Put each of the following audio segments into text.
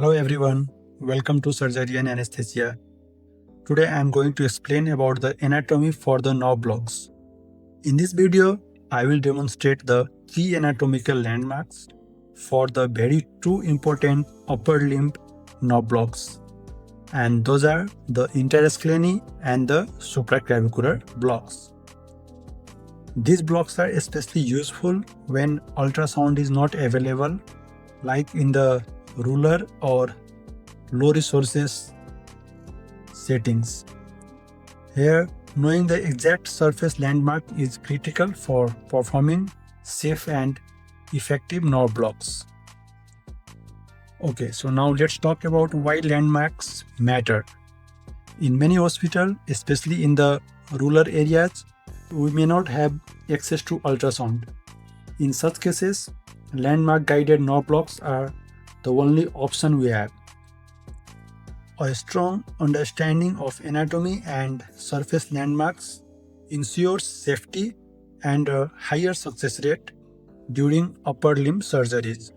Hello everyone, welcome to Surgery and Anesthesia. Today I am going to explain about the anatomy for the nerve blocks. In this video, I will demonstrate the key anatomical landmarks for the very two important upper limb nerve blocks, and those are the interscalene and the supraclavicular blocks. These blocks are especially useful when ultrasound is not available, like in the rural or low resources settings. Here, knowing the exact surface landmark is critical for performing safe and effective nerve blocks. Okay, so now let's talk about why landmarks matter. In many hospitals, especially in the rural areas, we may not have access to ultrasound. In such cases, landmark guided nerve blocks are the only option we have. A strong understanding of anatomy and surface landmarks ensures safety and a higher success rate during upper limb surgeries.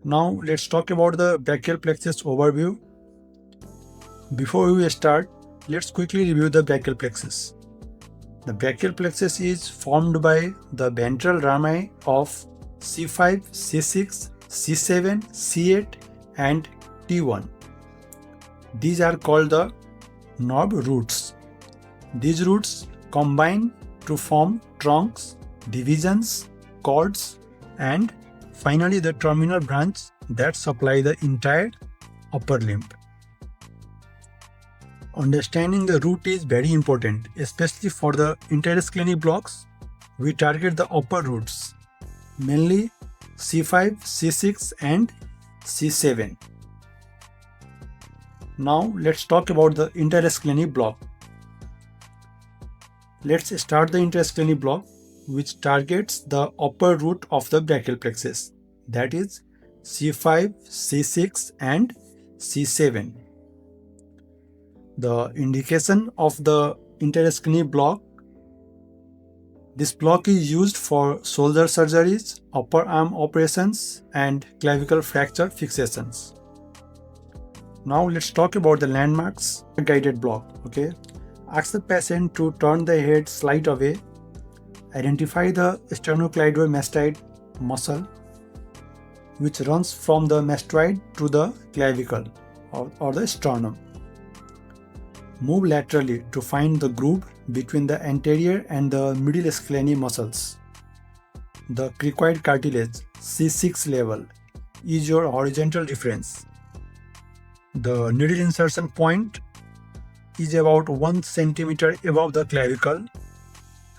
Now let's talk about the brachial plexus overview. Before we start, let's quickly review the brachial plexus. The brachial plexus is formed by the ventral rami of C5, C6, C7, C8 and T1. These are called the nerve roots. These roots combine to form trunks, divisions, cords and finally the terminal branch that supply the entire upper limb. Understanding the root is very important, especially for the interscalene blocks. We target the upper roots, mainly C5, C6 and C7. Now let's talk about the interscalene block. Let's start the interscalene block, which targets the upper root of the brachial plexus, that is C5, C6 and C7. The indication of the interscalene block: this block is used for shoulder surgeries, upper arm operations and clavicle fracture fixations. Now let's talk about the landmarks guided block. Okay, ask the patient to turn the head slight away. Identify the sternocleidomastoid muscle, which runs from the mastoid to the clavicle or the sternum. Move laterally to find the groove between the anterior and the middle scalene muscles. The cricoid cartilage C6 level is your horizontal reference. The needle insertion point is about 1 cm above the clavicle,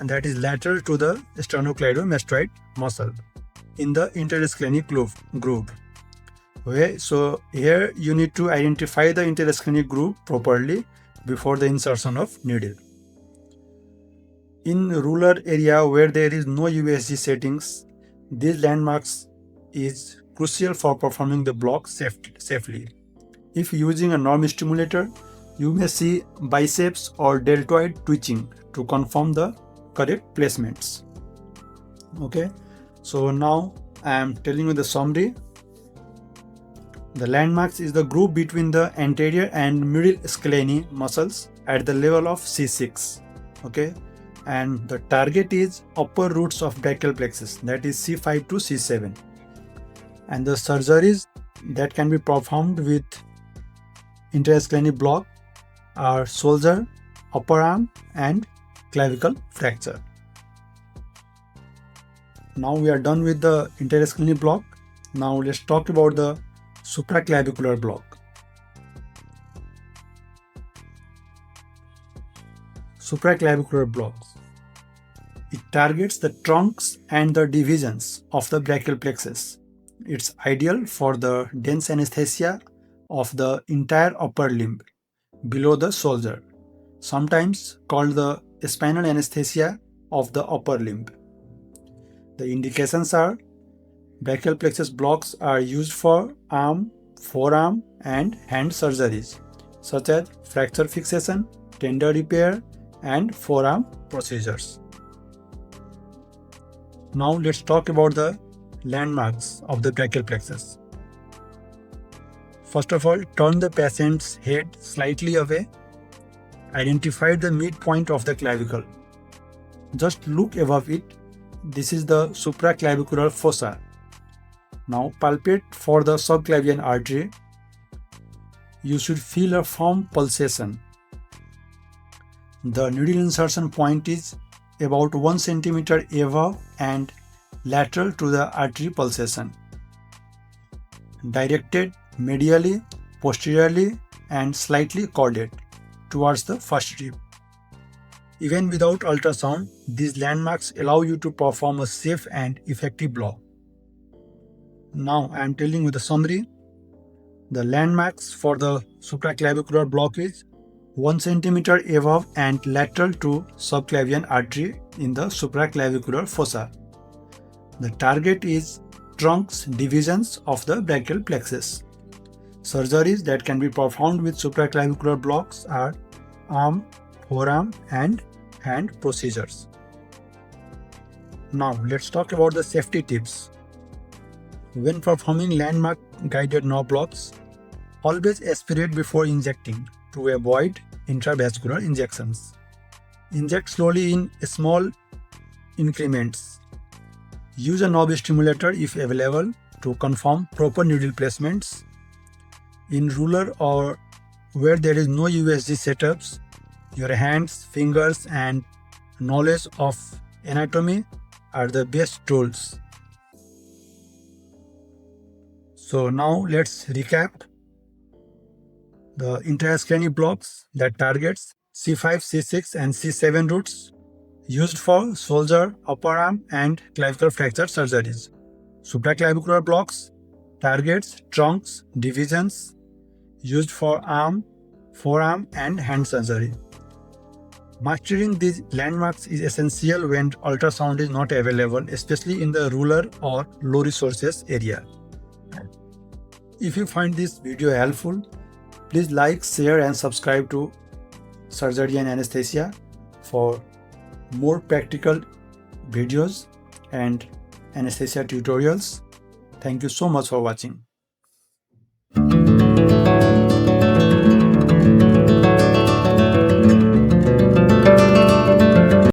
and that is lateral to the sternocleidomastoid muscle in the interscalene groove. Okay, so here you need to identify the interscalene groove properly before the insertion of needle. In rural area where there is no USG settings, these landmarks is crucial for performing the block safely. If using a nerve stimulator, you may see biceps or deltoid twitching to confirm the correct placements. Okay, so now I am telling you the summary. The landmarks is the groove between the anterior and middle scalene muscles at the level of C6. Okay, and the target is upper roots of brachial plexus, that is C5 to C7. And the surgeries that can be performed with interscalene block are shoulder, upper arm and clavicle fracture. Now we are done with the interscalene block. Now let's talk about the supraclavicular block. Supraclavicular blocks. It targets the trunks and the divisions of the brachial plexus. It's ideal for the dense anesthesia of the entire upper limb below the shoulder, sometimes called the spinal anesthesia of the upper limb. The indications are: brachial plexus blocks are used for arm, forearm and hand surgeries such as fracture fixation, tendon repair and forearm procedures. Now let's talk about the landmarks of the brachial plexus. First of all, turn the patient's head slightly away. Identify the midpoint of the clavicle. Just look above it. This is the supraclavicular fossa. Now palpate for the subclavian artery. You should feel a firm pulsation. The needle insertion point is about 1 centimeter above and lateral to the artery pulsation. Directed medially, posteriorly and slightly chordate towards the first rib. Even without ultrasound, these landmarks allow you to perform a safe and effective block. Now I am telling you the summary. The landmarks for the supraclavicular block is 1 centimeter above and lateral to subclavian artery in the supraclavicular fossa. The target is trunks divisions of the brachial plexus. Surgeries that can be performed with supraclavicular blocks are arm, forearm and hand procedures. Now let's talk about the safety tips. When performing landmark guided nerve blocks, always aspirate before injecting to avoid intravascular injections. Inject slowly in small increments. Use a nerve stimulator if available to confirm proper needle placements. In rural or where there is no USG setups, your hands, fingers and knowledge of anatomy are the best tools. So now let's recap. The interscalene blocks that targets C5, C6 and C7 roots used for shoulder, upper arm and clavicle fracture surgeries. Supraclavicular blocks targets trunks, divisions used for arm, forearm and hand surgery. Mastering these landmarks is essential when ultrasound is not available, especially in the rural or low resources area. If you find this video helpful, please like, share and subscribe to Surgery and Anesthesia for more practical videos and anesthesia tutorials. Thank you so much for watching.